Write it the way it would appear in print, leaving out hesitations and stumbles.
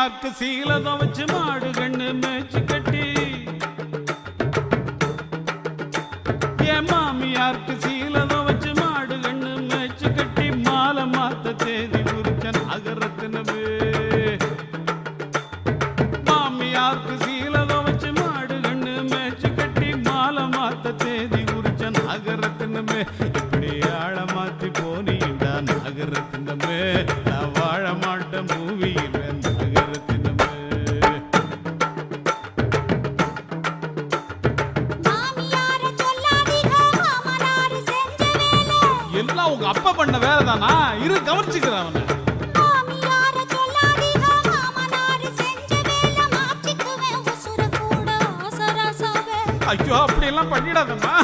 மாமியாருக்கு சீலதம் வச்சு மாடு கண்ணு மேய்ச்சி கட்டி என் மாமியாருக்கு சீலதம் வச்சு மாடு கண்ணு மேய்ச்சி கட்டி மாலை மாத்த தேதி குறிச்சன் அகரத்தினமே மாமியாருக்கு சீலதம் வச்சு மாடு கண்ணு மேய்ச்சி கட்டி மாலை மாத்த தேதி குறிச்சன் அகரத்தினமே இப்படி ஆழ மாத்தி போனீண்டா நகரத்தினமே நான் வாழ மாட்டேன் பூவியில் நகரத்தினமே எல்லாம் உங்க அப்பா பண்ண வேலை தானா இரு கவனிச்சுக்கிறேன் அவனை ஐயோ அப்படி எல்லாம் பண்ணிடாதம்மா